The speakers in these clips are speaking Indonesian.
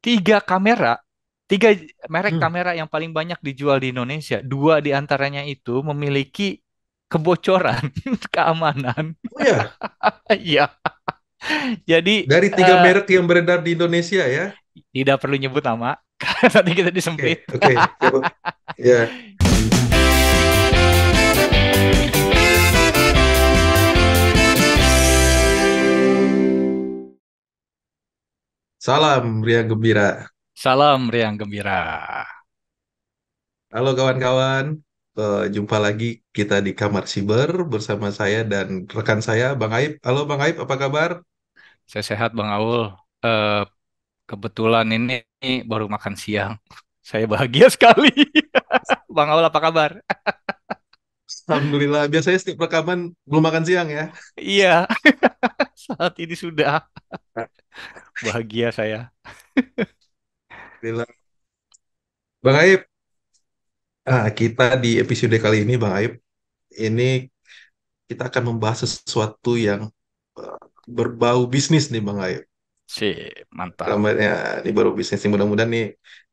tiga kamera, tiga merek Hmm. kamera yang paling banyak dijual di Indonesia. Dua di antaranya itu memiliki kebocoran keamanan. Oh ya, Iya, jadi dari tiga eh, merek yang beredar di Indonesia ya. tidak perlu nyebut nama, karena nanti kita Oke, disemprit. oke, siapa? Ya, salam riang gembira. Salam riang gembira. Halo kawan-kawan, jumpa lagi kita di Kamar Siber bersama saya dan rekan saya, Bang Aib. Halo Bang Aib, apa kabar? Saya sehat Bang Aul. Eh, Kebetulan ini baru makan siang. Saya bahagia sekali. Bang Aul apa kabar? Alhamdulillah, biasanya setiap rekaman belum makan siang ya. Iya, saat ini sudah bahagia saya. Alhamdulillah. Bang Aib, kita di episode kali ini, Bang Aib, ini kita akan membahas sesuatu yang eh, berbau bisnis nih, Bang Aib. Sip, mantap. Namanya ini baru bisnis nih, mudah-mudahan nih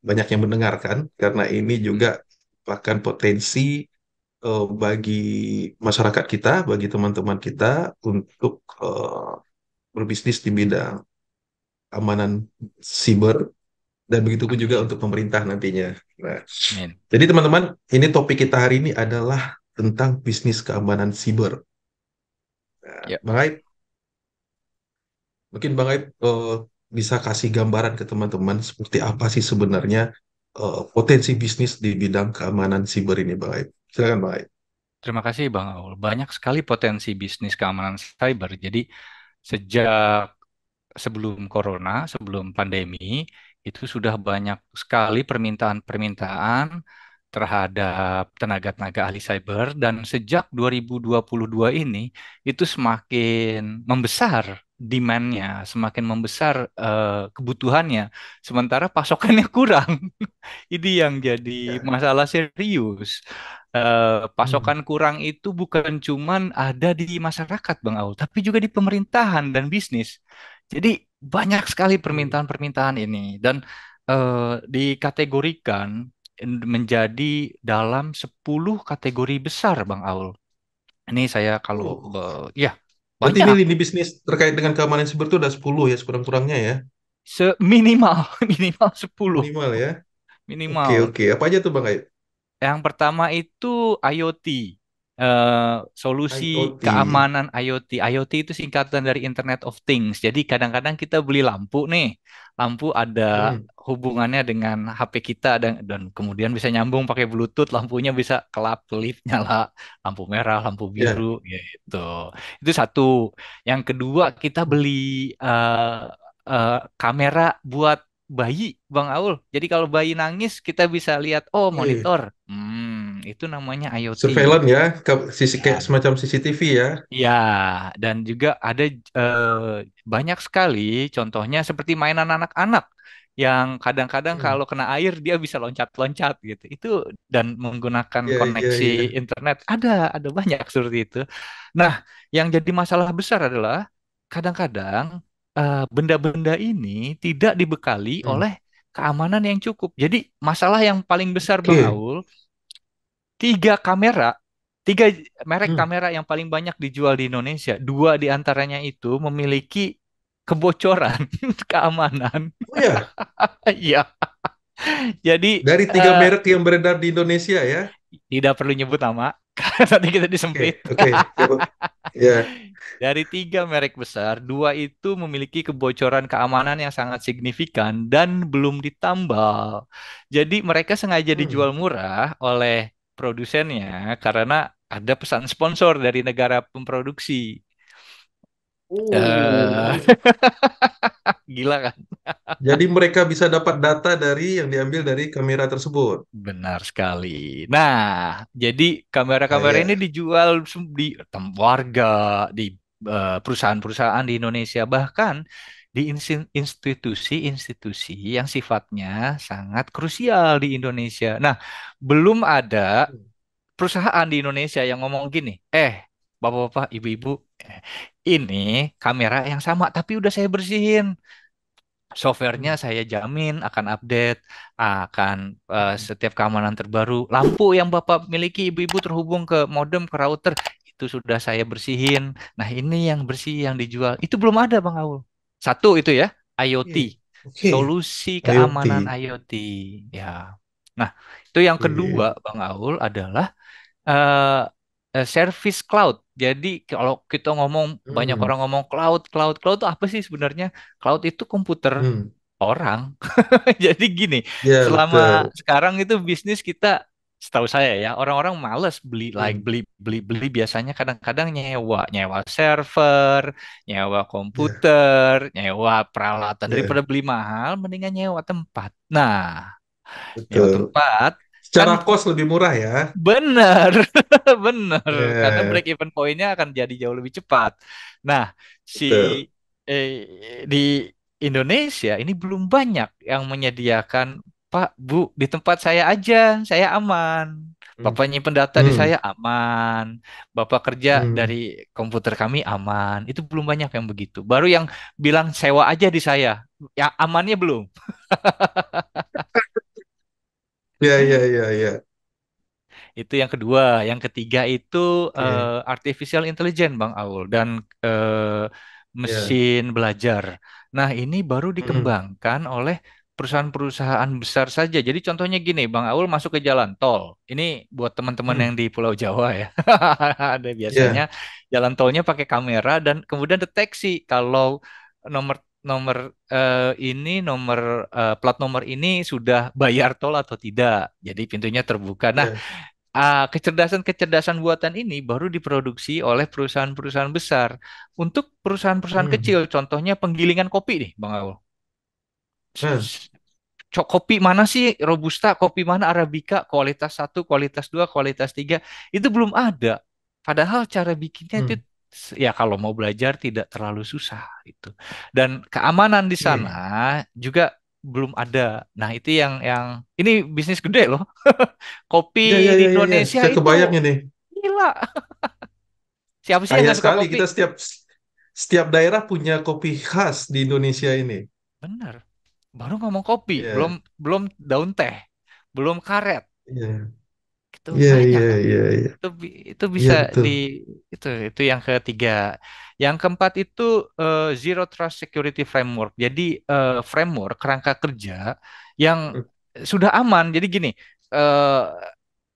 banyak yang mendengarkan karena ini juga bahkan potensi bagi masyarakat kita, bagi teman-teman kita untuk berbisnis di bidang keamanan siber dan begitu pun juga Amin. untuk pemerintah nantinya. Nah, Amin. jadi teman-teman, ini topik kita hari ini adalah tentang bisnis keamanan siber. Nah, Ya. Bang Aib, mungkin Bang Aib bisa kasih gambaran ke teman-teman seperti apa sih sebenarnya potensi bisnis di bidang keamanan siber ini, Bang Aib. Silakan, Bang Aib. Terima kasih Bang Aul. Banyak sekali potensi bisnis keamanan cyber. Jadi sejak sebelum corona, sebelum pandemi, itu sudah banyak sekali permintaan-permintaan terhadap tenaga-tenaga ahli cyber dan sejak 2022 ini itu semakin membesar demand-nya, semakin membesar kebutuhannya, sementara pasokannya kurang. Ini yang jadi Ya. masalah serius. Hmm. Pasokan kurang itu bukan cuman ada di masyarakat, Bang Aul, tapi juga di pemerintahan dan bisnis. Jadi banyak sekali Hmm. permintaan-permintaan ini dan dikategorikan menjadi dalam 10 kategori besar, Bang Aul. Ini saya kalau Oh, ya berarti ini banyak lini bisnis terkait dengan keamanan siber itu ada 10 ya, sekurang-kurangnya ya. seminimal minimal 10 Minimal ya. Oke, minimal. oke. Apa aja tuh Bang Aib? Yang pertama itu IoT, solusi IoT. keamanan IoT. IoT itu singkatan dari Internet of Things. Jadi kadang-kadang kita beli lampu nih, lampu ada Hmm. hubungannya dengan HP kita dan kemudian bisa nyambung pakai Bluetooth, lampunya bisa kelap-kelip nyala, lampu merah, lampu biru, Ya. gitu. Itu satu. Yang kedua kita beli eh, kamera buat bayi, Bang Aul. Jadi kalau bayi nangis kita bisa lihat, oh Iya. monitor. Itu namanya IoT. Surveillance ya, sisi kayak Ya, semacam CCTV ya. ya, dan juga ada banyak sekali contohnya seperti mainan anak-anak yang kadang-kadang Hmm. kalau kena air dia bisa loncat-loncat gitu. Itu dan menggunakan Iya, iya, koneksi iya. internet ada banyak seperti itu. Nah, yang jadi masalah besar adalah kadang-kadang benda-benda ini tidak dibekali Hmm. oleh keamanan yang cukup. Jadi masalah yang paling besar Bang Oke. Aul, tiga kamera, tiga merek Hmm. kamera yang paling banyak dijual di Indonesia, dua di antaranya itu memiliki kebocoran keamanan. Oh ya, Iya, jadi dari tiga eh, merek yang beredar di Indonesia ya. tidak perlu nyebut nama, karena nanti kita Oke, disemprit. oke. Siapa? Ya. Dari tiga merek besar, dua itu memiliki kebocoran keamanan yang sangat signifikan dan belum ditambal. Jadi mereka sengaja Hmm. dijual murah oleh produsennya karena ada pesan sponsor dari negara pemproduksi. Oh, eh Gila kan? jadi mereka bisa dapat data dari yang diambil dari kamera tersebut. Benar sekali. Nah, jadi Ah, kamera-kamera ini ya. dijual di warga, di perusahaan-perusahaan di Indonesia, bahkan di institusi-institusi yang sifatnya sangat krusial di Indonesia. Nah, belum ada Hmm. perusahaan di Indonesia yang ngomong gini, bapak-bapak, ibu-ibu, ini kamera yang sama, tapi udah saya bersihin. Softwarenya Hmm. saya jamin akan update, akan Hmm. setiap keamanan terbaru. Lampu yang Bapak miliki, ibu-ibu terhubung ke modem, ke router, itu sudah saya bersihin. Nah, ini yang bersih yang dijual. Itu belum ada, Bang Aul. Satu itu ya, IoT. Oke. Oke. Solusi keamanan IoT. IoT. Ya. Nah, itu yang Iya, iya, kedua, iya. Bang Aul, adalah eh service cloud. Jadi kalau kita ngomong, banyak Hmm. orang ngomong cloud, cloud, cloud itu apa sih sebenarnya? Cloud itu komputer Hmm. orang. Jadi gini, Ya, selama betul. sekarang itu bisnis kita, setahu saya ya, orang-orang males beli, like Hmm. beli beli beli biasanya kadang-kadang nyewa, nyewa server, nyewa Ya, komputer, nyewa peralatan, ya, daripada beli mahal mendingan nyewa tempat. Nah, nyewa betul. tempat kan. Secara kos lebih murah ya. Bener, bener. Karena Ya, break even point-nya akan jadi jauh lebih cepat. Nah, si betul. di Indonesia ini belum banyak yang menyediakan, Pak, Bu, di tempat saya aja, saya aman. Hmm. Bapak nyimpen data di Hmm. saya aman. Bapak kerja dari Hmm. komputer kami aman. Itu belum banyak yang begitu. Baru yang bilang sewa aja di saya. Ya amannya belum. Ya, ya, ya, ya. Itu yang kedua. Yang ketiga itu Oke. artificial intelligence, Bang Aul, dan Ya. mesin belajar. Nah, ini baru Hmm. dikembangkan oleh perusahaan-perusahaan besar saja. Jadi contohnya gini, Bang Aul masuk ke jalan tol. Ini buat teman-teman Hmm. yang di Pulau Jawa ya. Ada biasanya Ya. jalan tolnya pakai kamera dan kemudian deteksi kalau nomor nomor ini nomor plat nomor ini sudah bayar tol atau tidak. Jadi pintunya terbuka. Nah, Ya. kecerdasan-kecerdasan buatan ini baru diproduksi oleh perusahaan-perusahaan besar. Untuk perusahaan-perusahaan Hmm. kecil, contohnya penggilingan kopi nih, Bang Aul. Nah. Kopi mana sih Robusta, kopi mana Arabica, kualitas satu, kualitas dua, kualitas tiga, itu belum ada. Padahal cara bikinnya itu, Hmm. ya kalau mau belajar tidak terlalu susah itu. Dan keamanan di sana Oke. juga belum ada. Nah, itu yang ini bisnis gede loh. Kopi Ya, ya, di ya, ya, ya. Indonesia Saya itu kebayang ini. gila. Siapa sih yang Kaya nggak suka sekali kopi? kita setiap daerah punya kopi khas di Indonesia ini. Bener. Baru ngomong kopi, belum Iya. belum daun teh, belum karet. Iya. Itu Iya, banyak. iya, iya, iya. Itu Iya, bisa betul. di itu yang ketiga. Yang keempat itu Zero Trust Security Framework. Jadi framework kerangka kerja yang Hmm. sudah aman. Jadi gini, eh,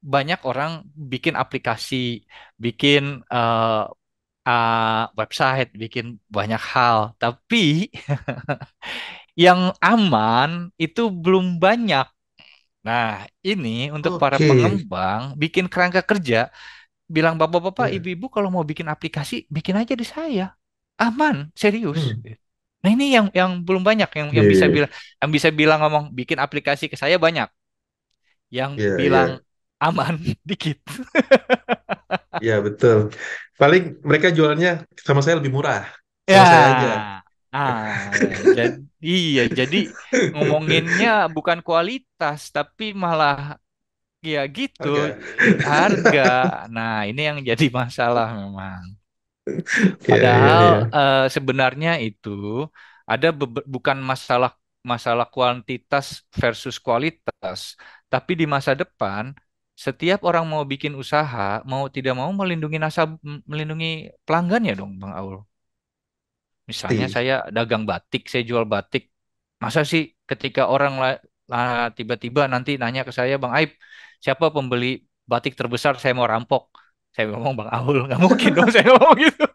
banyak orang bikin aplikasi, bikin website, bikin banyak hal, tapi yang aman itu belum banyak. Nah, ini untuk para Oke. pengembang bikin kerangka kerja, bilang bapak-bapak, Ya. ibu-ibu kalau mau bikin aplikasi, bikin aja di saya. Aman, serius. Hmm. Nah, ini yang belum banyak Iya, iya, iya. yang bisa bilang ngomong bikin aplikasi ke saya banyak. Yang Iya, bilang iya. aman dikit. Iya, betul. Paling mereka jualnya sama saya lebih murah. Sama saya aja. Ya. Jadi iya, jadi ngomonginnya bukan kualitas tapi malah ya gitu, Harga. harga. Nah, ini yang jadi masalah memang. Iya, iya, Padahal iya. sebenarnya itu ada bukan masalah masalah kuantitas versus kualitas, tapi di masa depan setiap orang mau bikin usaha, mau tidak mau melindungi melindungi pelanggannya dong, Bang Aul. Misalnya Pasti. saya dagang batik, saya jual batik. Masa sih ketika orang tiba-tiba nanti nanya ke saya, Bang Aib, siapa pembeli batik terbesar, saya mau rampok. Saya ngomong Bang Aul, nggak mungkin dong saya ngomong gitu.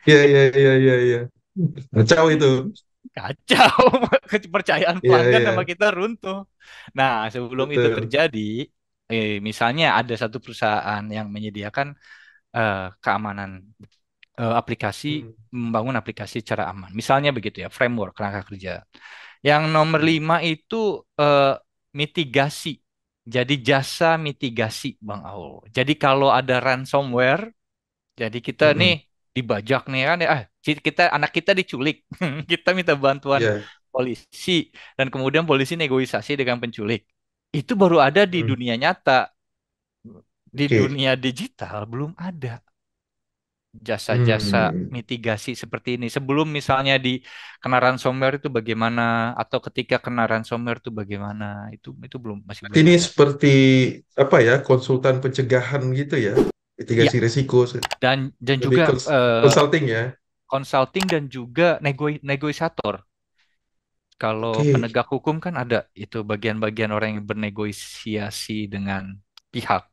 Iya, iya, iya, iya, iya. Kacau itu. Kacau, kepercayaan Iya, pelanggan iya. sama kita runtuh. Nah, sebelum itu Betul. terjadi, misalnya ada satu perusahaan yang menyediakan keamanan aplikasi, Hmm. membangun aplikasi secara aman. Misalnya begitu ya, framework kerangka kerja. Yang nomor Hmm. 5 itu mitigasi. Jadi jasa mitigasi, Bang Aul. Jadi kalau ada ransomware, jadi kita nih Hmm. dibajak nih kan ya, kita anak kita diculik, kita minta bantuan Iya. polisi dan kemudian polisi negosiasi dengan penculik. Itu baru ada di Hmm. dunia nyata, di Oke. dunia digital belum ada. jasa-jasa Hmm. mitigasi seperti ini. Sebelum misalnya di kena ransomware itu bagaimana, atau ketika kena ransomware itu bagaimana, itu belum masih belum Ini ada. seperti apa ya, konsultan pencegahan gitu ya, Iya, mitigasi risiko, dan lebih juga consulting ya. consulting dan juga negosiator. Kalau Oke, penegak hukum kan ada itu bagian-bagian orang yang bernegosiasi dengan pihak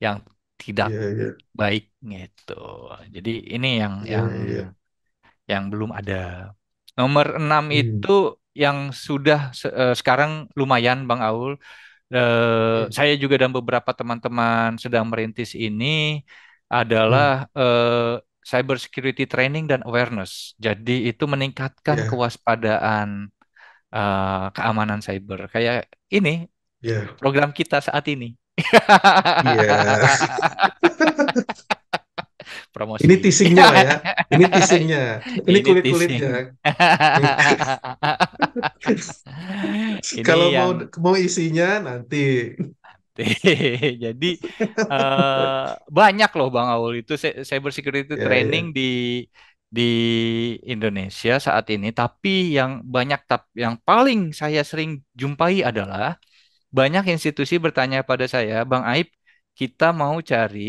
yang tidak iya iya baik gitu. Jadi ini yang iya yang iya. yang belum ada. Nomor 6 Hmm. itu yang sudah sekarang lumayan Bang Aul. Hmm. Saya juga dan beberapa teman-teman sedang merintis ini adalah Hmm. cyber security training dan awareness. Jadi itu meningkatkan Ya kewaspadaan keamanan cyber. Kayak ini ya program kita saat ini. iya. Ini Promosi. teasingnya lah ya. Ini teasingnya. Ini Ini kulit-kulitnya. teasing. Ini Kalau mau yang mau isinya nanti. jadi banyak loh Bang Aul itu cyber security Ya training ya. di Indonesia saat ini. Tapi yang banyak yang paling saya sering jumpai adalah banyak institusi bertanya pada saya, Bang Aib, kita mau cari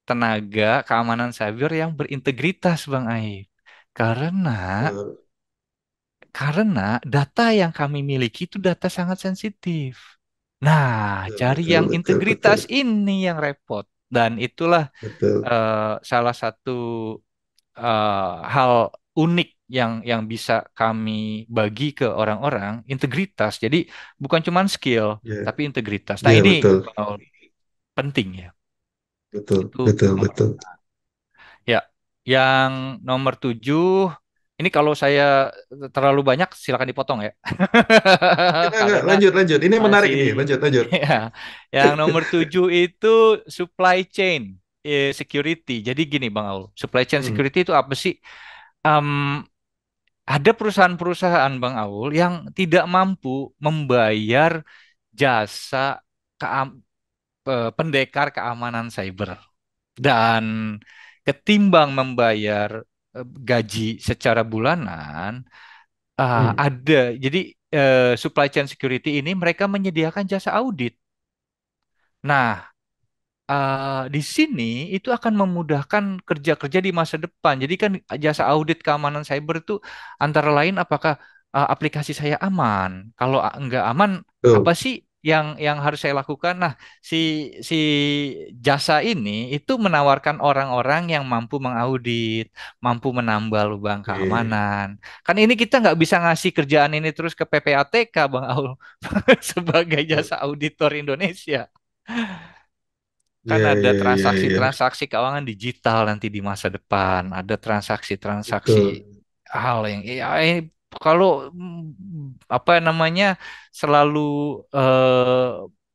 tenaga keamanan cyber yang berintegritas, Bang Aib. Karena Betul karena data yang kami miliki itu data sangat sensitif. Nah, cari betul yang betul betul integritas ini yang repot. Dan itulah betul. salah satu hal unik yang bisa kami bagi ke orang-orang, integritas. Jadi bukan cuma skill, Ya tapi integritas. Nah, ya ini betul penting ya. betul Itu betul nomor. betul. Ya, yang nomor 7, ini kalau saya terlalu banyak silakan dipotong ya. Enggak, Karena lanjut lanjut. Ini menarik masih ini. Lanjut lanjut. ya. Yang nomor 7 itu supply chain security. Jadi gini Bang Aul, supply chain Hmm. security itu apa sih? Em, ada perusahaan-perusahaan Bang Aul yang tidak mampu membayar jasa pendekar keamanan cyber. Dan ketimbang membayar gaji secara bulanan, Hmm. ada. Jadi supply chain security ini mereka menyediakan jasa audit. Nah, di sini itu akan memudahkan kerja-kerja di masa depan. Jadi kan jasa audit keamanan cyber itu antara lain apakah aplikasi saya aman? Kalau enggak aman, apa Betul. sih yang harus saya lakukan? Nah, si si jasa ini itu menawarkan orang-orang yang mampu mengaudit, mampu menambal lubang Oke. keamanan. Kan ini kita nggak bisa ngasih kerjaan ini terus ke PPATK, Bang Aul, sebagai Oh, jasa auditor Indonesia. Kan iya ada iya iya iya. transaksi-transaksi keuangan digital nanti di masa depan, ada transaksi-transaksi Betul. hal yang ya, kalau apa namanya selalu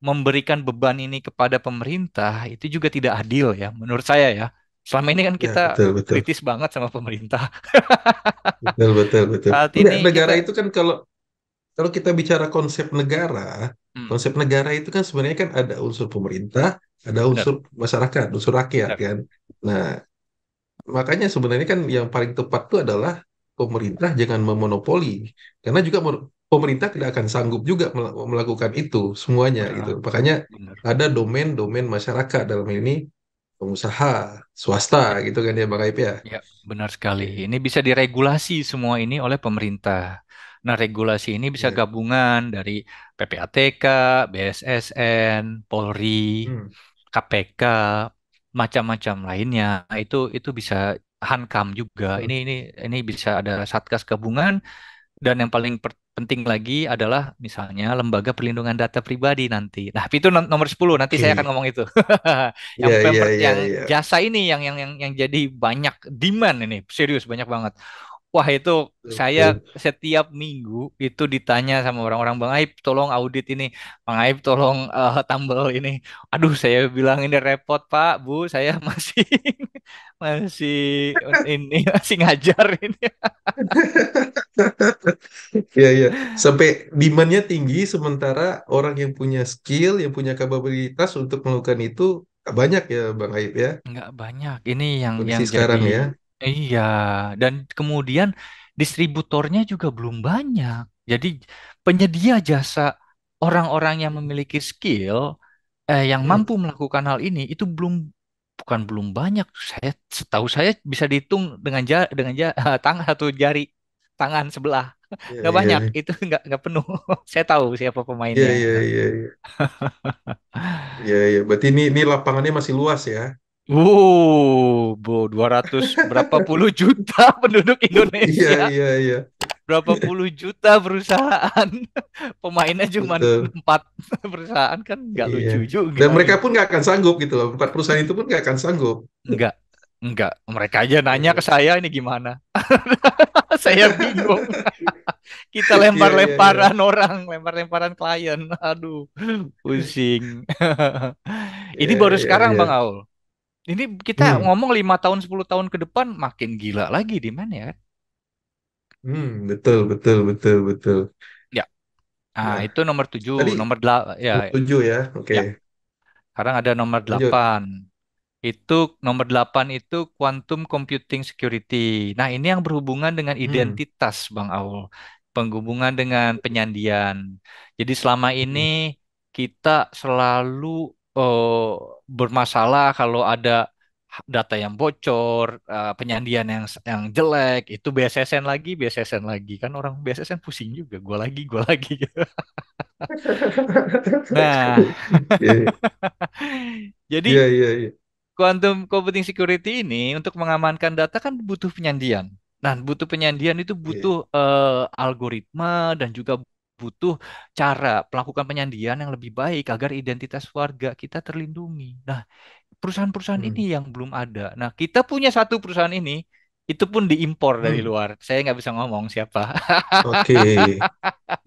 memberikan beban ini kepada pemerintah itu juga tidak adil ya menurut saya ya. Selama ini kan Ya kita betul betul. kritis banget sama pemerintah. Betul betul betul. Saat Enggak, ini negara kita itu kan kalau kalau kita bicara hmm, konsep negara itu kan sebenarnya kan ada unsur pemerintah, ada benar, unsur masyarakat, unsur rakyat benar. kan. Nah, makanya sebenarnya kan yang paling tepat itu adalah pemerintah jangan memonopoli, karena juga pemerintah tidak akan sanggup juga melakukan itu semuanya gitu. Benar, Makanya benar. ada domain-domain masyarakat dalam ini pengusaha, swasta Ya. gitu kan ya Bang Aip ya. Ya, benar sekali. Oke. Ini bisa diregulasi semua ini oleh pemerintah. Nah, regulasi ini bisa Ya. gabungan dari PPATK, BSSN, Polri, Hmm. KPK, macam-macam lainnya. Itu bisa Hankam juga. Betul. Ini bisa ada Satgas gabungan dan yang paling penting lagi adalah misalnya Lembaga Perlindungan Data Pribadi nanti. Nah, itu nomor 10 nanti saya akan Oke. ngomong itu. Yang Iya, iya, iya, yang iya. jasa ini yang jadi banyak demand ini, serius banyak banget. Wah, itu saya Betul. setiap minggu itu ditanya sama orang-orang, Bang Aib tolong audit ini, Bang Aib tolong tambal ini. Aduh, saya bilang ini repot Pak, Bu, saya masih masih ini masih ngajar ini. Iya, iya. Sampai demand-nya tinggi, sementara orang yang punya skill, yang punya kapabilitas untuk melakukan itu Nggak banyak ya Bang Aib ya, nggak banyak. Ini yang kondisi jadi sekarang ya. iya. Dan kemudian distributornya juga belum banyak. Jadi penyedia jasa orang-orang yang memiliki skill yang Hmm, mampu melakukan hal ini itu bukan belum banyak. Setahu saya bisa dihitung tangan satu jari tangan sebelah. iya, Nggak iya, banyak, iya, itu nggak penuh. Saya tahu siapa iya, pemainnya. iya, iya, iya. Iya, iya. Berarti ini lapangannya masih luas ya. 200 berapa puluh juta penduduk Iya, Indonesia, iya, iya. berapa puluh juta perusahaan, pemainnya cuma Betul. 4 perusahaan, kan nggak Iya. lucu Dan juga mereka gitu. pun nggak akan sanggup gitu loh. Empat perusahaan itu pun nggak akan sanggup. Enggak, enggak. Mereka aja nanya ke Iya. saya ini gimana. Saya bingung. Kita Iya, iya, iya. lempar-lemparan orang, lempar-lemparan klien. Aduh, pusing. Ini Iya, baru iya, sekarang iya. Bang Aul. Ini kita Hmm, ngomong 5 tahun, 10 tahun ke depan makin gila lagi di mana ya? betul, betul, betul, betul. Ya, nah Nah, itu nomor 7, tadi nomor 8, ya, nomor 7 ya. Oke, ya. Sekarang ada nomor lanjut. 8. Itu nomor 8 itu quantum computing security. Nah, ini yang berhubungan dengan Hmm, identitas, Bang Aul. Penghubungan dengan penyandian. Jadi selama ini hmm, kita selalu bermasalah kalau ada data yang bocor, penyandian yang jelek, itu BSSN lagi, BSSN lagi. Kan orang BSSN pusing juga, gua lagi. Nah, Iya, iya, jadi iya, iya. quantum computing security ini untuk mengamankan data kan butuh penyandian. Nah, butuh penyandian itu Iya. butuh algoritma dan juga butuh cara melakukan penyandian yang lebih baik agar identitas warga kita terlindungi. Nah, perusahaan-perusahaan Hmm, ini yang belum ada. Nah, kita punya satu perusahaan ini, itu pun diimpor dari hmm. luar. Saya nggak bisa ngomong siapa. Oke.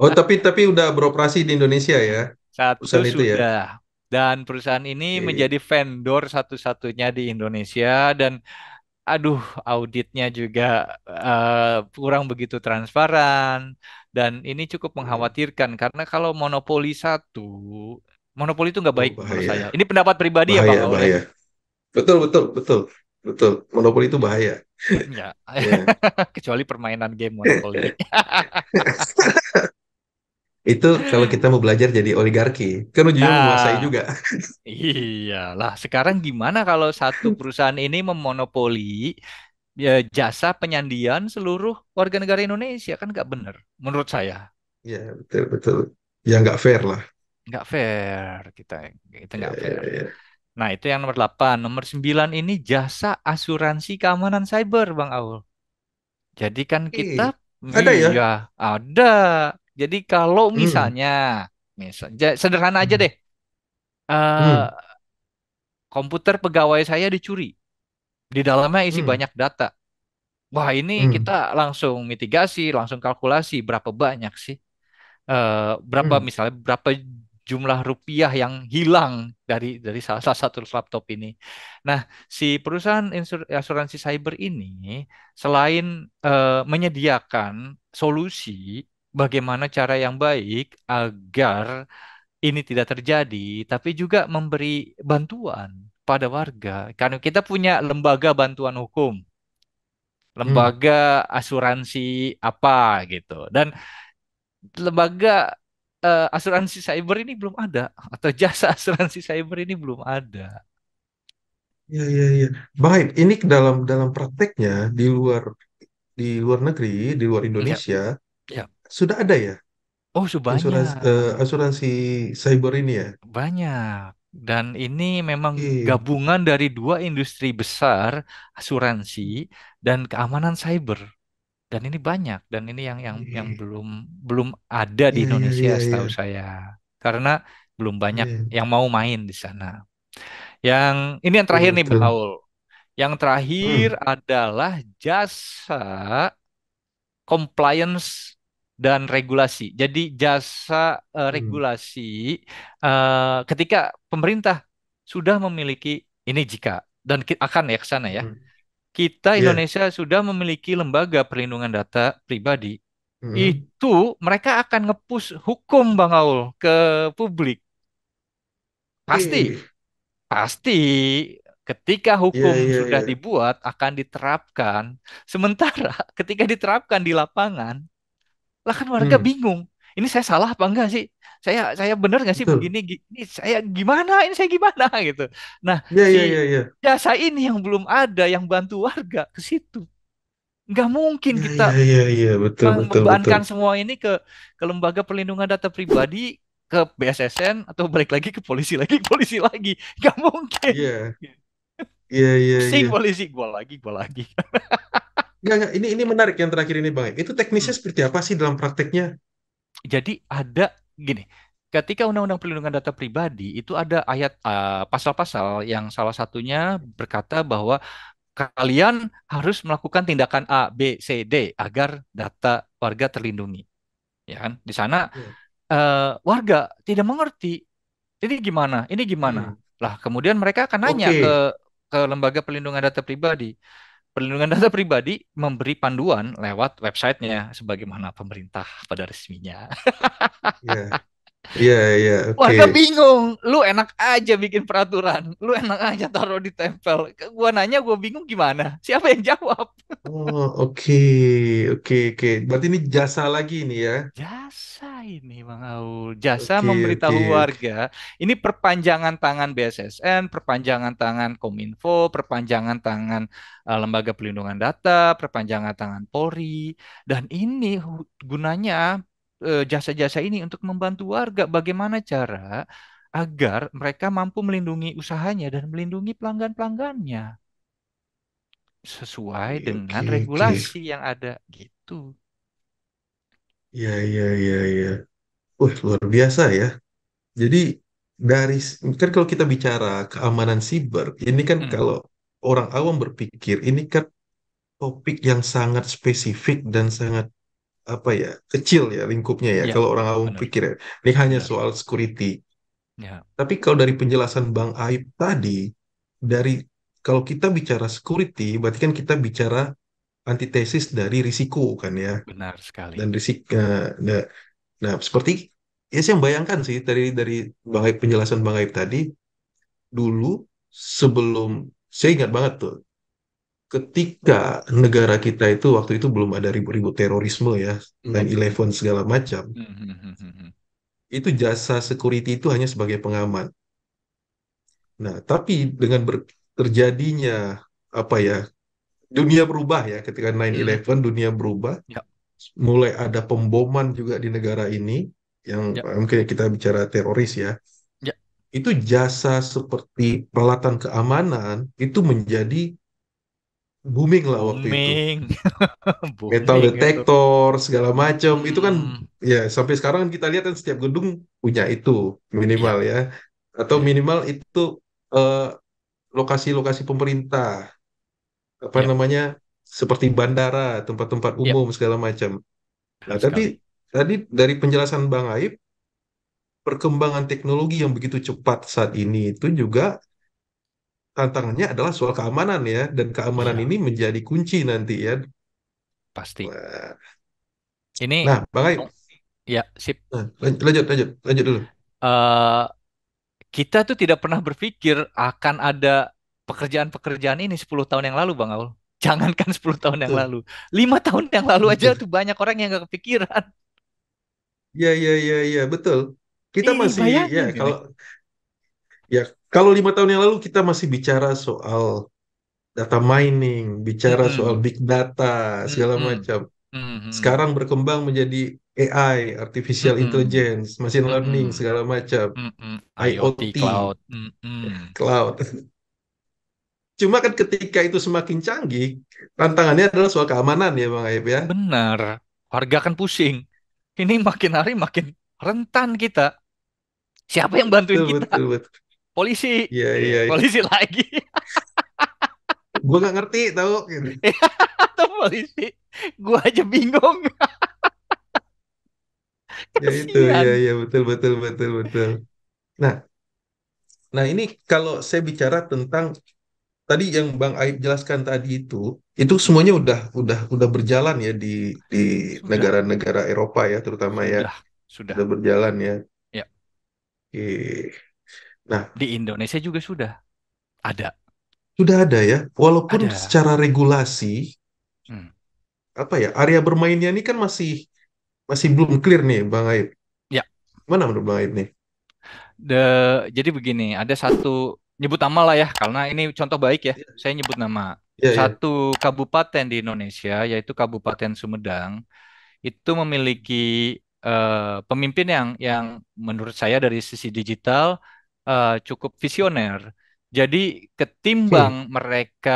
Oh, tapi udah beroperasi di Indonesia ya, Satu perusahaan itu ya. sudah. Dan perusahaan ini Oke. menjadi vendor satu-satunya di Indonesia dan aduh, auditnya juga kurang begitu transparan dan ini cukup Iya. mengkhawatirkan karena kalau monopoli itu nggak Oh, baik menurut saya. bahaya, Ini pendapat pribadi ya Bang bahaya, Aul ya. bahaya. Betul, betul, betul, betul. Monopoli itu bahaya. Ya, Ya. kecuali permainan game monopoli. Itu kalau kita mau belajar jadi oligarki, kan ujungnya menguasai Nah, juga. iyalah. Sekarang gimana kalau satu perusahaan ini memonopoli jasa penyandian seluruh warga negara Indonesia, kan nggak benar menurut saya. Ya, betul, betul. Ya nggak fair lah. Nggak fair, kita Ya, nggak ya, fair. ya. Nah, itu yang nomor 8. Nomor 9 ini jasa asuransi keamanan cyber, Bang Aul. Jadi kan kita, Ada iya, ya? ada. Jadi kalau Hmm, misalnya, sederhana aja hmm, deh, eh, hmm, komputer pegawai saya dicuri, di dalamnya isi hmm, banyak data. Wah, ini hmm, kita langsung mitigasi, langsung kalkulasi berapa banyak sih, hmm. misalnya berapa jumlah rupiah yang hilang dari salah satu laptop ini. Nah, si perusahaan asuransi cyber ini selain menyediakan solusi bagaimana cara yang baik agar ini tidak terjadi, tapi juga memberi bantuan pada warga. Karena kita punya lembaga bantuan hukum, Hmm. lembaga asuransi apa gitu. Dan lembaga asuransi cyber ini belum ada atau jasa asuransi cyber ini belum ada. Ya, ya, ya. Baik, ini dalam dalam prakteknya di luar negeri, di luar Ya, Indonesia ya. sudah ada ya Oh, banyak, asuransi cyber ini ya. banyak. Dan ini memang Oke. gabungan dari dua industri besar, asuransi dan keamanan cyber. Dan ini banyak, dan ini yang Iya, belum belum ada di iya, iya, Indonesia iya, iya. setahu saya. Karena belum banyak Iya. yang mau main di sana. Yang ini yang Betul, terakhir nih Bang betul. Aul. Yang terakhir Hmm, adalah jasa compliance dan regulasi. Jadi jasa hmm, regulasi ketika pemerintah sudah memiliki ini, jika dan akan ya ke sana ya. hmm. Kita Iya. Indonesia sudah memiliki lembaga perlindungan data pribadi. Hmm. Itu mereka akan nge-push hukum Bang Aul ke publik. Oke. Pasti. Pasti ketika Iya, hukum iya, sudah iya. dibuat akan diterapkan. Sementara ketika diterapkan di lapangan, lah kan warga Hmm, bingung. Ini saya salah apa enggak sih? Saya benar nggak sih betul. begini? Ini saya gimana? Ini saya gimana gitu. Nah, Iya, si iya, iya, iya. jasa ini yang belum ada yang bantu warga ke situ. Nggak mungkin Iya, kita iya, iya, iya. Betul, betul, betul. membebankan semua ini ke Lembaga Perlindungan Data Pribadi, ke BSSN, atau balik lagi ke polisi, polisi lagi. Nggak mungkin. Iya, iya, iya, Pusing iya. polisi, gua lagi. Nggak. Ini menarik yang terakhir ini, Bang. Itu Hmm. teknisnya seperti apa sih dalam prakteknya? Jadi ada gini, ketika Undang-Undang Perlindungan Data Pribadi itu ada ayat pasal-pasal yang salah satunya berkata bahwa kalian harus melakukan tindakan A, B, C, D agar data warga terlindungi. Ya kan? Di sana Iya. warga tidak mengerti. Ini gimana? Ini gimana? Hmm. Lah, kemudian mereka akan nanya Oke. ke Lembaga Perlindungan Data Pribadi. Perlindungan data pribadi memberi panduan lewat websitenya sebagaimana pemerintah pada resminya. Iya, iya, iya. Oke. Warga bingung, lu enak aja bikin peraturan, lu enak aja taruh di tempel. Gua nanya, gua bingung gimana? Siapa yang jawab? Oh, oke. Oke, oke. Berarti ini jasa lagi nih ya. Jasa ini, Bang Aul. Jasa Oke, oke, memberitahu oke. warga. Ini perpanjangan tangan BSSN, perpanjangan tangan Kominfo, perpanjangan tangan Lembaga Pelindungan Data, perpanjangan tangan Polri. Dan ini gunanya jasa-jasa ini untuk membantu warga. Bagaimana cara agar mereka mampu melindungi usahanya dan melindungi pelanggan-pelanggannya sesuai dengan Oke, oke. regulasi yang ada gitu. Iya, iya, iya, iya. Wah, luar biasa ya. Jadi dari kan kalau kita bicara keamanan siber, ini kan Hmm. kalau orang awam berpikir ini kan topik yang sangat spesifik dan sangat apa ya, kecil ya lingkupnya ya Ya, kalau orang awam benar, pikir ya. Ini hanya benar. soal security. Ya. Tapi kalau dari penjelasan Bang Aib tadi, dari kalau kita bicara security, berarti kan kita bicara antitesis dari risiko kan ya. Benar sekali. Dan risiko, nah, nah, seperti ya saya bayangkan sih dari Bang Aib, penjelasan Bang Aib tadi, dulu sebelum saya ingat banget tuh, ketika negara kita itu waktu itu belum ada ribut-ribut terorisme ya, Hmm. 9/11 segala macam, Hmm, hmm, hmm, hmm, hmm. itu jasa security itu hanya sebagai pengaman. Nah, tapi dengan terjadinya apa ya, dunia berubah ya, ketika Hmm. 9/11 dunia berubah, Ya, mulai ada pemboman juga di negara ini, yang ya, mungkin kita bicara teroris ya, ya. itu jasa seperti peralatan keamanan itu menjadi booming lah waktu itu. Booming, Metal booming itu. detektor segala macam itu kan, Hmm. ya sampai sekarang kan kita lihat kan setiap gedung punya itu minimal Ya, ya, atau ya, minimal itu eh, lokasi-lokasi pemerintah apa ya, namanya, seperti bandara, tempat-tempat ya. umum segala macam. Nah, Benar tapi sekali. tadi dari penjelasan Bang Aib, perkembangan teknologi yang begitu cepat saat ini itu juga tantangannya adalah soal keamanan ya, dan keamanan Iya, ini menjadi kunci nanti ya. pasti. Nah, Ini, nah, Bang Aib, oh, ya, sip. nah, lanjut, lanjut, lanjut dulu. Eh, kita tuh tidak pernah berpikir akan ada pekerjaan-pekerjaan ini 10 tahun yang lalu, Bang Aul. Jangankan 10 tahun yang Betul, lalu. 5 tahun yang lalu aja betul. tuh banyak orang yang gak kepikiran. Ya, ya, ya, ya, betul. Kita Ih, masih, ya, bayangin ini. ya, kalau 5 tahun yang lalu kita masih bicara soal data mining, bicara soal Mm-mm. big data, segala Mm-mm. macam. Mm-mm. Sekarang berkembang menjadi AI, artificial Mm-mm. intelligence, machine learning, Mm-mm. segala macam, Mm-mm. IoT IoT, cloud. Mm-mm. cloud. Cuma kan ketika itu semakin canggih, tantangannya adalah soal keamanan ya Bang Aib ya. Benar. Warga kan pusing. Ini makin hari makin rentan kita. Siapa yang bantuin Betul, kita? betul, betul. Polisi. Iya, iya. Polisi lagi. Gue nggak ngerti tahu gitu. Atau polisi. Gua aja bingung. Ya itu, ya, Kasihan. ya, betul, betul, betul, betul. Nah, nah ini kalau saya bicara tentang tadi yang Bang Aib jelaskan tadi itu semuanya udah berjalan ya di Sudah. negara-negara Eropa ya terutama ya, Sudah. udah Sudah. berjalan ya. Ya. Oke. Nah, Di Indonesia juga sudah ada. sudah ada ya, walaupun Ada. secara regulasi, Hmm. apa ya, area bermainnya ini kan masih masih belum clear nih, Bang Aib. Ya, Mana menurut Bang Aib nih? jadi begini, ada satu nyebut nama lah ya, karena ini contoh baik ya. Saya nyebut nama Iya, iya. satu kabupaten di Indonesia, yaitu Kabupaten Sumedang, itu memiliki pemimpin yang menurut saya dari sisi digital cukup visioner. Jadi ketimbang Hmm, mereka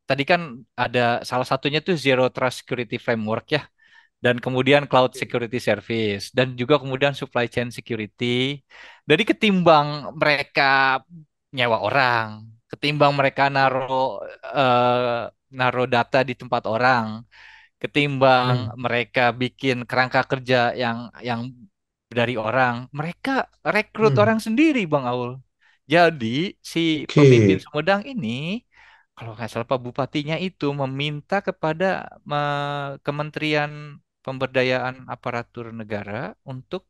tadi kan ada salah satunya tuh Zero Trust Security Framework ya, dan kemudian Cloud Security Service, dan juga kemudian Supply Chain Security. Jadi ketimbang mereka nyewa orang, ketimbang mereka naro data di tempat orang, ketimbang hmm, mereka bikin kerangka kerja yang dari orang, mereka rekrut hmm. orang sendiri, Bang Aul. Jadi si pemimpin Oke. Sumedang ini, kalau nggak salah Pak Bupatinya itu meminta kepada Kementerian Pemberdayaan Aparatur Negara untuk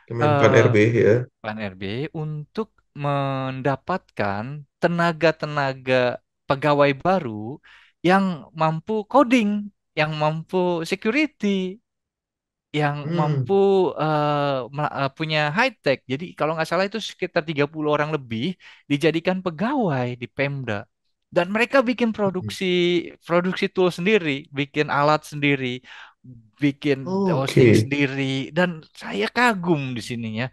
Kemenpan eh, RB ya. Plan RB untuk mendapatkan tenaga-tenaga pegawai baru yang mampu coding, yang mampu security, yang mampu Hmm, punya high tech. Jadi kalau nggak salah itu sekitar 30 orang lebih dijadikan pegawai di Pemda. Dan mereka bikin hmm. produksi produksi tool sendiri, bikin alat sendiri, bikin hosting Oke. sendiri. Dan saya kagum di sininya.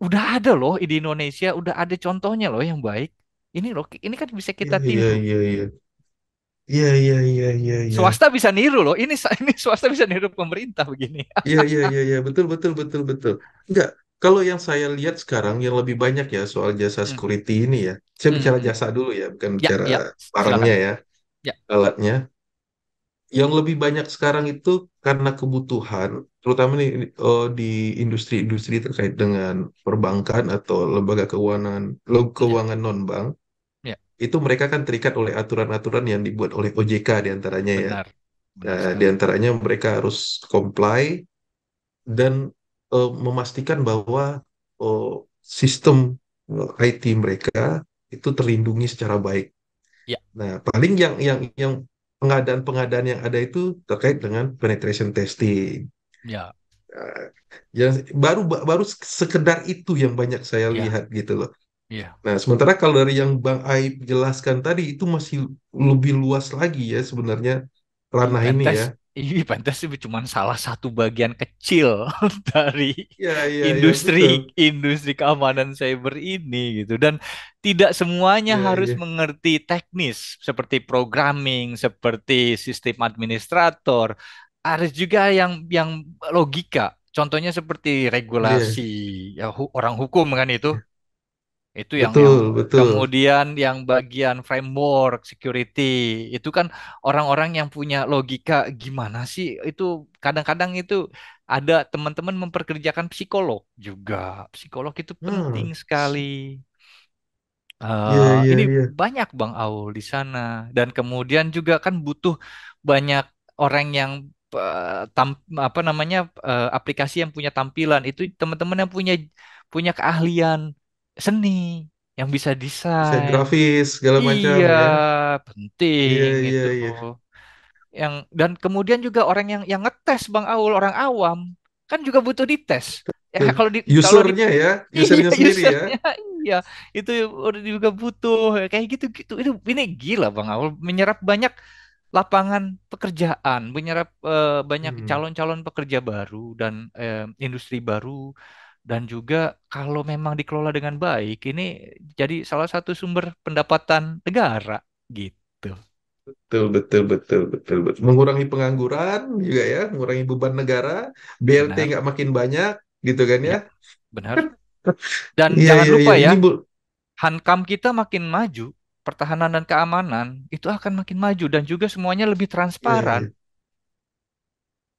Udah ada loh di Indonesia, udah ada contohnya loh yang baik. Ini loh, ini kan bisa Iya, kita iya, tiru. iya, iya. Iya, iya, iya, iya, iya. Swasta bisa niru loh. Ini ini swasta bisa niru pemerintah begini. Iya, iya, iya, iya. Betul, betul, betul, betul. Enggak, kalau yang saya lihat sekarang yang lebih banyak ya soal jasa Hmm, security ini ya. Saya hmm, bicara hmm. jasa dulu ya, bukan Ya, bicara ya, silakan. barangnya ya, Ya, alatnya. Yang lebih banyak sekarang itu karena kebutuhan, terutama di industri-industri terkait dengan perbankan atau lembaga keuangan, ya, keuangan non-bank, ya, itu mereka kan terikat oleh aturan-aturan yang dibuat oleh OJK diantaranya ya. benar, benar Nah, sekali. diantaranya mereka harus comply dan memastikan bahwa eh, sistem IT mereka itu terlindungi secara baik. Ya, Nah, paling yang pengadaan-pengadaan yang ada itu terkait dengan penetration testing. ya, Nah, yang baru baru sekedar itu yang banyak saya ya, lihat gitu loh. ya. Nah, sementara kalau dari yang Bang Aib jelaskan tadi itu masih lebih luas lagi ya sebenarnya ranah ini ya. Pentas itu cuma salah satu bagian kecil dari Iya, iya, iya, industri betul. industri keamanan cyber ini gitu. Dan tidak semuanya Iya, harus iya. mengerti teknis seperti programming, seperti sistem administrator. Ada juga yang logika. Contohnya seperti Iya, regulasi, ya orang hukum kan itu. Itu yang betul, betul. kemudian yang bagian framework security itu kan orang-orang yang punya logika gimana sih itu kadang-kadang itu ada teman-teman memperkerjakan psikolog juga. Psikolog itu penting Hmm, sekali. iya, iya, Ini iya. banyak Bang Aul di sana dan kemudian juga kan butuh banyak orang yang apa namanya aplikasi yang punya tampilan itu teman-teman yang punya punya keahlian seni yang bisa Desain desain. grafis segala macam Iya, ya. penting Iya, iya, itu. iya. Yang dan kemudian juga orang yang ngetes Bang Aul orang awam kan juga butuh dites. Ya Tuh. kalau di Usernya ya, iya usernya sendiri ya. usernya iya itu udah juga butuh kayak gitu gitu itu ini gila Bang Aul menyerap banyak lapangan pekerjaan, menyerap banyak Hmm, calon-calon pekerja baru dan industri baru dan juga kalau memang dikelola dengan baik ini jadi salah satu sumber pendapatan negara gitu. betul, betul, betul, betul, betul. Mengurangi pengangguran juga ya, mengurangi beban negara, BLT Benar? nggak makin banyak, gitu kan ya. Ya, benar. Dan Iya, jangan iya, lupa iya. ya, Ini bu, Hankam kita makin maju, pertahanan dan keamanan itu akan makin maju dan juga semuanya lebih iya, iya, transparan. iya.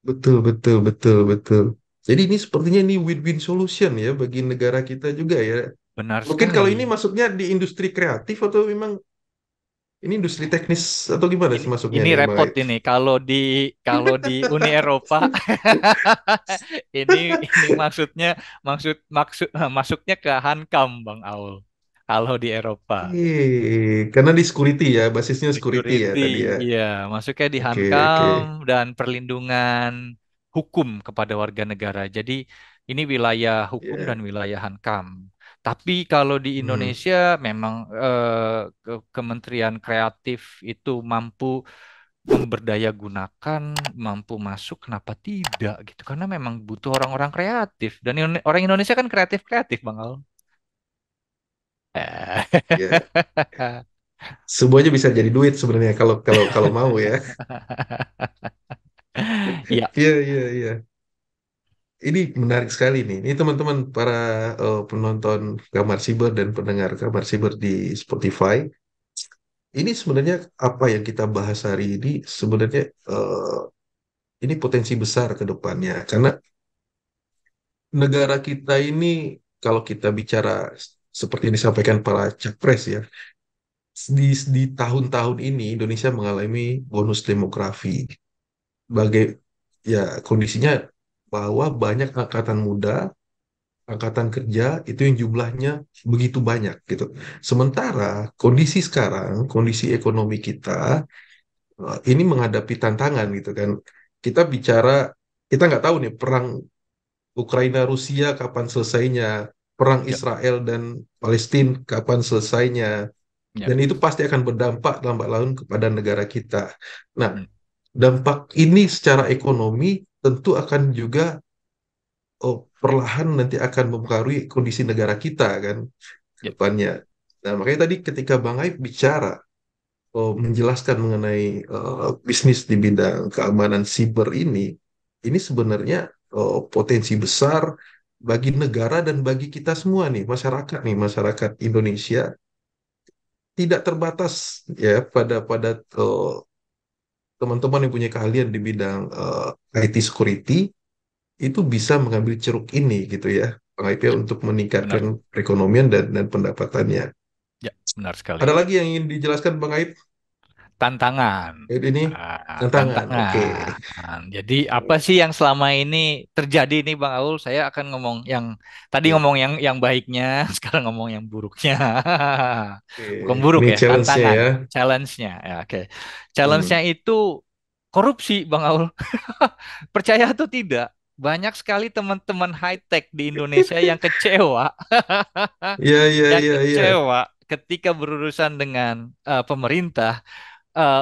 Betul, betul, betul, betul. Jadi ini sepertinya ini win-win solution ya bagi negara kita juga ya. Benar Mungkin kalau sekali. ini masuknya di industri kreatif atau memang ini industri teknis atau gimana Ini sih masuknya ini nih, Bang repot Ait? ini kalau di Uni Eropa ini maksudnya maksudnya ke Hankam Bang Aul. kalau di Eropa. Karena di security ya, basisnya security ya Security, tadi ya. iya, masuknya di Oke, oke. Hankam dan perlindungan hukum kepada warga negara. Jadi ini wilayah hukum dan Ya. wilayah Hankam. Tapi kalau di Hmm. Indonesia memang Kementerian Kreatif itu mampu memberdayagunakan, mampu masuk, kenapa tidak gitu? Karena memang butuh orang-orang kreatif dan orang Indonesia kan kreatif-kreatif, Bang Al. Ya, semuanya bisa jadi duit sebenarnya kalau kalau kalau mau ya. Iya, Iya, iya, iya. Ini menarik sekali nih. Ini teman-teman para penonton Kamar Siber dan pendengar Kamar Siber di Spotify. Ini sebenarnya apa yang kita bahas hari ini sebenarnya ini potensi besar ke depannya. Karena negara kita ini kalau kita bicara seperti yang disampaikan para capres ya, di tahun-tahun ini Indonesia mengalami bonus demografi. Bagai ya kondisinya bahwa banyak angkatan muda, angkatan kerja itu yang jumlahnya begitu banyak gitu. Sementara kondisi sekarang, kondisi ekonomi kita ini menghadapi tantangan gitu kan. Kita bicara, kita nggak tahu nih perang Ukraina Rusia kapan selesainya, perang ya, Israel dan Palestina kapan selesainya, ya. dan itu pasti akan berdampak lambat laun kepada negara kita. Nah, Hmm, dampak ini secara ekonomi tentu akan juga perlahan nanti akan mempengaruhi kondisi negara kita kan ke ya, depannya. Nah, makanya tadi ketika Bang Aib bicara menjelaskan mengenai bisnis di bidang keamanan siber ini sebenarnya potensi besar bagi negara dan bagi kita semua nih, masyarakat Indonesia tidak terbatas ya pada teman-teman yang punya keahlian di bidang IT security itu bisa mengambil ceruk ini gitu ya, Bang Aip ya, ya, untuk meningkatkan benar. perekonomian dan pendapatannya. Ya, benar sekali. Ada lagi yang ingin dijelaskan Bang Aip? Tantangan. Ini tantangan, oke. Tantangan. Jadi apa sih yang selama ini terjadi nih Bang Aul? Saya akan ngomong yang tadi Oke, ngomong yang baiknya, sekarang ngomong yang buruknya. oke. Bukan buruk Ini ya, challenge-nya tantangan, ya. challenge-nya. Ya, oke. Challenge-nya Hmm. itu korupsi, Bang Aul. Percaya atau tidak? Banyak sekali teman-teman high tech di Indonesia yang kecewa Iya, iya, yang iya, iya. kecewa ketika berurusan dengan pemerintah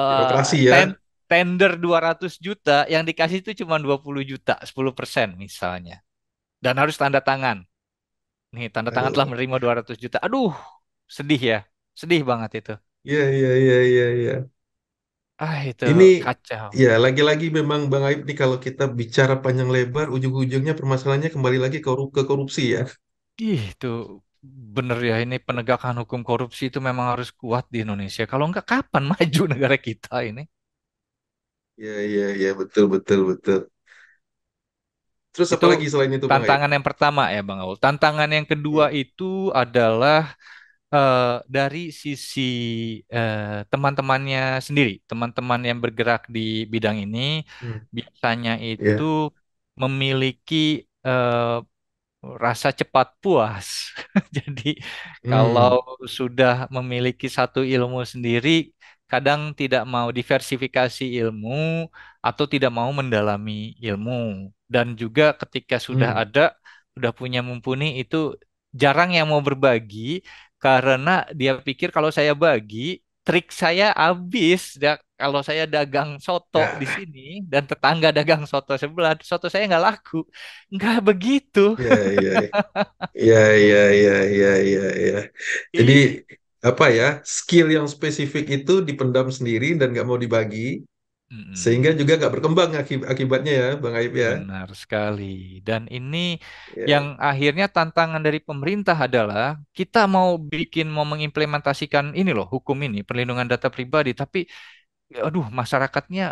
Birokrasi ten ya. tender 200 juta yang dikasih itu cuma 20 juta, 10% misalnya. Dan harus tanda tangan. Nih, tanda tangan telah Aduh. menerima 200 juta. Aduh, sedih ya. Sedih banget itu. Iya, iya, iya, iya, iya. Itu Ini kacau. ya lagi-lagi memang Bang Aib nih kalau kita bicara panjang lebar, ujung-ujungnya permasalahannya kembali lagi ke korupsi ya. Itu bener ya, ini penegakan hukum korupsi itu memang harus kuat di Indonesia. Kalau enggak, kapan maju negara kita ini? Iya, iya, iya, betul, betul, betul. Terus apa Itu lagi selain itu Bang Aib? tantangan yang pertama ya, Bang Aul. Tantangan yang kedua Hmm. itu adalah dari sisi teman-temannya sendiri, teman-teman yang bergerak di bidang ini Hmm. biasanya itu Ya. memiliki eh, rasa cepat puas. Jadi kalau Hmm. sudah memiliki satu ilmu sendiri, kadang tidak mau diversifikasi ilmu atau tidak mau mendalami ilmu. Dan juga ketika sudah Hmm. ada, sudah punya mumpuni itu jarang yang mau berbagi karena dia pikir kalau saya bagi, trik saya habis. Kalau saya dagang soto di Ya, sini dan tetangga dagang soto sebelah, soto saya nggak laku. Nggak begitu. ya, ya, ya, ya, ya, ya, ya, ya. Jadi Ih, apa ya? Skill yang spesifik itu dipendam sendiri dan nggak mau dibagi, sehingga mm-mm, juga nggak berkembang akibatnya ya, Bang Aib ya. benar sekali. Dan ini yang Ya. akhirnya tantangan dari pemerintah adalah kita mau mengimplementasikan ini loh, hukum ini, perlindungan data pribadi, tapi aduh masyarakatnya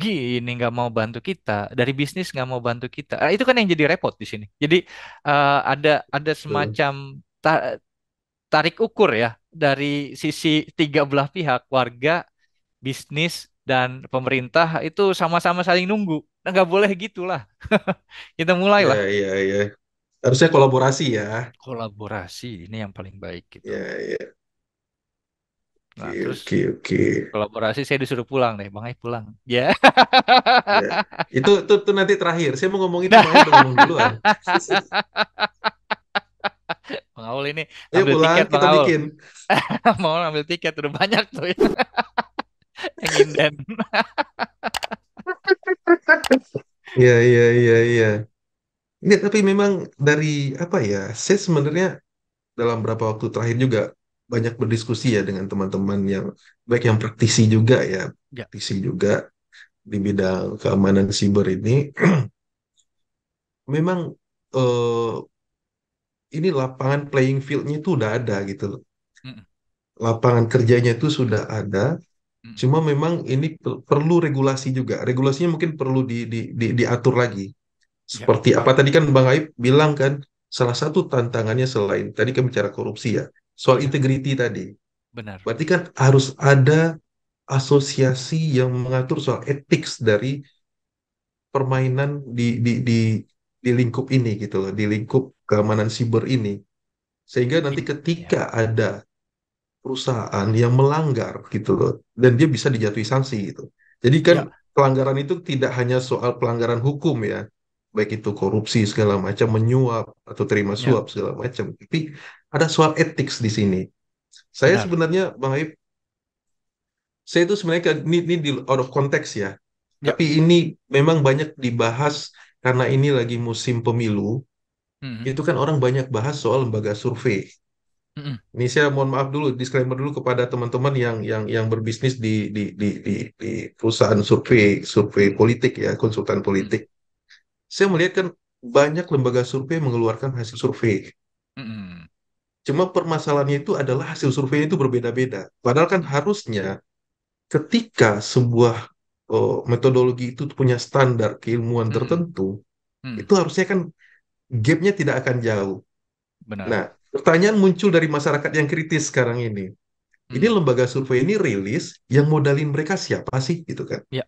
gini nggak mau bantu kita, dari bisnis nggak mau bantu kita. Itu kan yang jadi repot di sini. Jadi ada Betul. semacam tarik ukur ya dari sisi tiga belah pihak, warga, bisnis, dan pemerintah itu sama-sama saling nunggu. Nah, nggak boleh gitulah. Kita Ya, mulailah ya, ya. Harusnya kolaborasi ya. kolaborasi, ini yang paling baik gitu. Ya, ya. Nah, Oke, terus oke, oke. kolaborasi saya disuruh pulang deh, Bang Ai pulang. Ya. Ya. Itu nanti terakhir. Saya mau ngomong itu, Nah, Bang Aib udah ngomong duluan. Bang Aul ini Ayo ambil pulang, tiket, Bang kita Aul. bikin. Mau ambil tiket udah banyak tuh yang nginden. Iya, iya, iya, iya. Ini tapi memang dari apa ya? Saya sebenarnya dalam beberapa waktu terakhir juga banyak berdiskusi ya dengan teman-teman yang baik yang praktisi juga ya, Ya. praktisi juga di bidang keamanan siber ini. Memang eh, ini lapangan playing field-nya itu udah ada gitu loh. Mm, Lapangan kerjanya itu sudah ada. mm. Cuma memang ini perlu regulasi juga. Regulasinya mungkin perlu diatur lagi. Ya, Seperti apa tadi kan Bang Aib bilang kan, salah satu tantangannya selain tadi kan bicara korupsi ya, soal ya, integriti tadi. benar. Berarti kan harus ada asosiasi yang mengatur soal etik dari permainan di lingkup ini gitu loh, di lingkup keamanan siber ini. Sehingga nanti Ya, ketika ada perusahaan yang melanggar gitu loh, dan dia bisa dijatuhi sanksi gitu. Jadi kan ya, pelanggaran itu tidak hanya soal pelanggaran hukum ya, baik itu korupsi segala macam, menyuap atau terima ya, suap segala macam, tapi ada soal etik di sini. Saya benar. sebenarnya Bang Aib, saya itu sebenarnya ini di out of context ya, Ya, tapi ini memang banyak dibahas karena ini lagi musim pemilu. mm, Itu kan orang banyak bahas soal lembaga survei. mm, Ini saya mohon maaf dulu, disclaimer dulu kepada teman-teman yang berbisnis di perusahaan survei survei mm, politik ya, konsultan mm, politik. Saya melihat kan banyak lembaga survei mengeluarkan hasil survei. mm, Cuma permasalahannya itu adalah hasil survei itu berbeda-beda. Padahal kan mm, harusnya ketika sebuah metodologi itu punya standar keilmuan mm, tertentu, mm. itu harusnya kan gapnya tidak akan jauh. Nah, Benar. pertanyaan muncul dari masyarakat yang kritis sekarang ini. Ini Mm. lembaga survei ini rilis yang modalin mereka siapa sih gitu kan. Ya,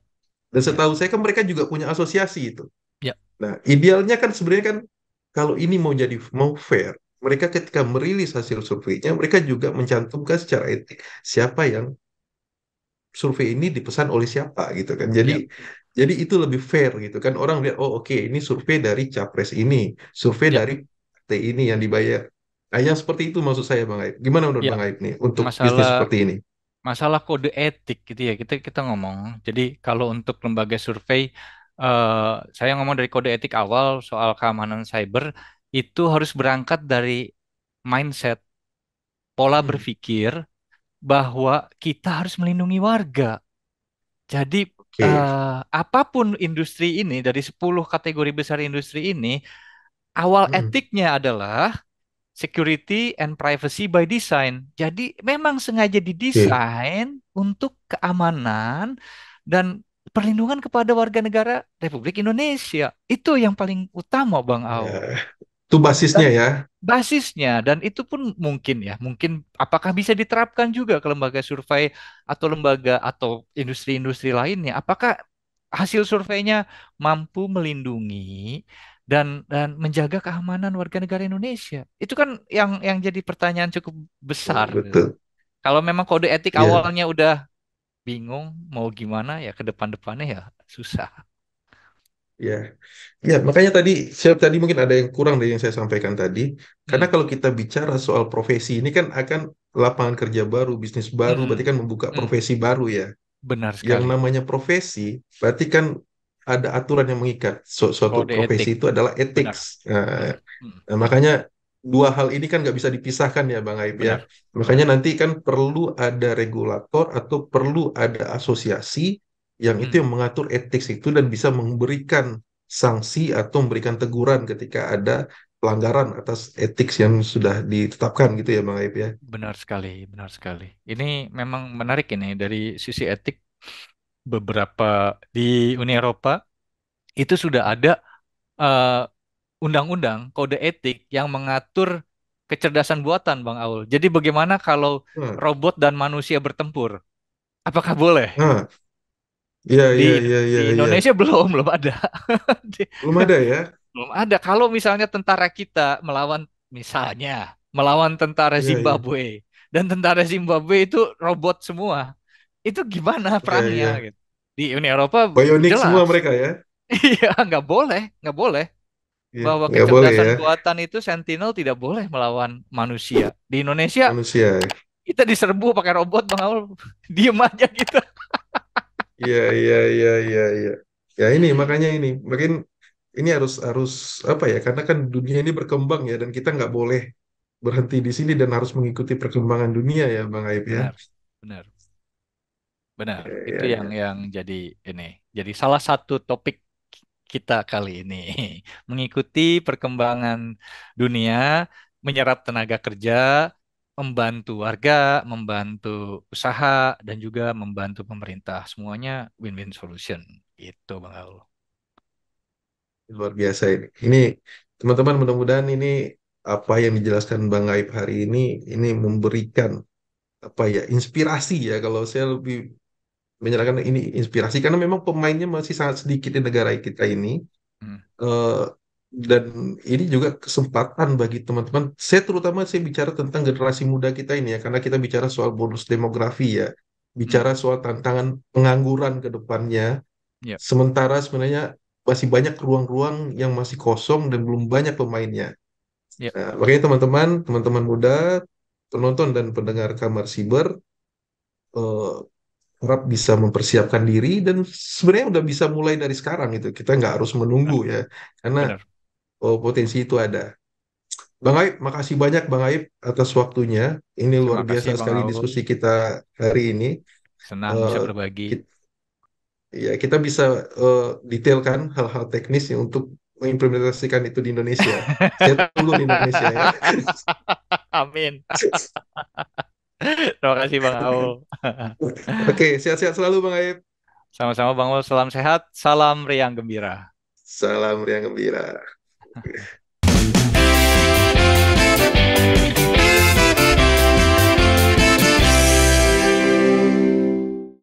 Dan ya, setahu saya kan mereka juga punya asosiasi itu. ya, Nah, idealnya kan sebenarnya kan kalau ini mau fair, mereka ketika merilis hasil surveinya mereka juga mencantumkan secara etik siapa yang survei ini dipesan oleh siapa gitu kan. Jadi ya, jadi itu lebih fair gitu kan. Orang lihat oh oke ini survei dari capres ini, survei ya, dari partai ini yang dibayar. Nah, yang seperti itu maksud saya Bang Aib. Gimana menurut ya. Bang Aib nih untuk bisnis Masalah seperti ini? masalah kode etik gitu ya. Kita kita ngomong. Jadi kalau untuk lembaga survei, eh, saya ngomong dari kode etik awal soal keamanan cyber itu harus berangkat dari mindset, pola Hmm, berpikir bahwa kita harus melindungi warga. Jadi oke. apapun industri ini dari 10 kategori besar industri ini, awal Hmm, etiknya adalah security and privacy by design. Jadi memang sengaja oke. didesain untuk keamanan dan perlindungan kepada warga negara Republik Indonesia. Itu yang paling utama, Bang Ya, Au. itu basisnya Dan ya. basisnya dan itu pun mungkin ya, mungkin apakah bisa diterapkan juga ke lembaga survei atau lembaga atau industri-industri lainnya? Apakah hasil surveinya mampu melindungi dan menjaga keamanan warga negara Indonesia? Itu kan yang jadi pertanyaan cukup besar gitu. Betul. Kalau memang kode etik Ya, awalnya udah bingung mau gimana ya ke depan-depannya ya susah. ya. Ya, makanya tadi mungkin ada yang kurang dari yang saya sampaikan tadi. Karena Hmm, kalau kita bicara soal profesi, ini kan akan lapangan kerja baru, bisnis baru, berarti hmm, kan membuka hmm. profesi baru ya. Benar Yang sekali. namanya profesi, berarti kan ada aturan yang mengikat. Suatu Kode profesi etik itu adalah benar. ethics. Nah, Hmm, hmm, nah, hmm. makanya dua hal ini kan nggak bisa dipisahkan ya Bang Aib ya. Benar, Makanya benar. nanti kan perlu ada regulator atau perlu ada asosiasi yang itu Hmm, yang mengatur etik itu dan bisa memberikan sanksi atau memberikan teguran ketika ada pelanggaran atas etik yang sudah ditetapkan gitu ya Bang Aib ya. benar sekali, benar sekali. Ini memang menarik ini dari sisi etik beberapa di Uni Eropa itu sudah ada eh, undang-undang kode etik yang mengatur kecerdasan buatan, Bang Aul. Jadi bagaimana kalau Nah, robot dan manusia bertempur? Apakah boleh? nah, iya Di iya iya iya di iya. Indonesia belum ada. Belum ada ya? Belum ada. Kalau misalnya tentara kita melawan misalnya melawan tentara Iya iya. Zimbabwe, dan tentara Zimbabwe itu robot semua. Itu gimana Iya, perangnya iya. gitu. Di Uni Eropa Bionik semua jelas. mereka ya. Iya, nggak boleh Iya, bahwa nggak boleh kecerdasan ya buatan itu Sentinel tidak boleh melawan manusia. Di Indonesia manusia. kita diserbu pakai robot, Bang Aul. Diem aja gitu. Iya, iya, iya, iya, iya. Ya ini makanya ini, makin ini harus harus apa ya? Karena kan dunia ini berkembang ya, dan kita nggak boleh berhenti di sini dan harus mengikuti perkembangan dunia ya, Bang Aib ya. Benar, benar. Benar, Iya, itu iya, yang iya. jadi ini. Jadi salah satu topik kita kali ini mengikuti perkembangan dunia, menyerap tenaga kerja, membantu warga, membantu usaha dan juga membantu pemerintah. Semuanya win-win solution. Itu Bang Aul. Luar biasa ini. Ini teman-teman mudah-mudahan ini apa yang dijelaskan Bang Aib hari ini memberikan apa ya inspirasi ya, kalau saya lebih menyerahkan ini inspirasi karena memang pemainnya masih sangat sedikit di negara kita ini. Hmm, Eh, dan ini juga kesempatan bagi teman-teman. Saya bicara tentang generasi muda kita ini ya, karena kita bicara soal bonus demografi ya, hmm, bicara soal tantangan pengangguran ke depannya. ya, Sementara sebenarnya masih banyak ruang-ruang yang masih kosong dan belum banyak pemainnya. ya, Nah, makanya teman-teman muda, penonton dan pendengar Kamar Siber, eh, harap bisa mempersiapkan diri dan sebenarnya udah bisa mulai dari sekarang itu. Kita nggak harus menunggu benar, ya, karena benar. potensi itu ada. Bang Aib, makasih banyak Bang Aib atas waktunya. Ini luar Terima biasa kasih Bang sekali Aul. diskusi kita hari ini. Senang Eh, bisa berbagi. kit- ya, kita bisa eh, detailkan hal-hal teknis yang untuk mengimplementasikan itu di Indonesia. Saya tunggu di Indonesia ya. Amin. Terima kasih Bang Aul. Oke, sehat-sehat selalu Bang Aib. Sama-sama Bang Aul, salam sehat, salam riang gembira. Salam yang gembira.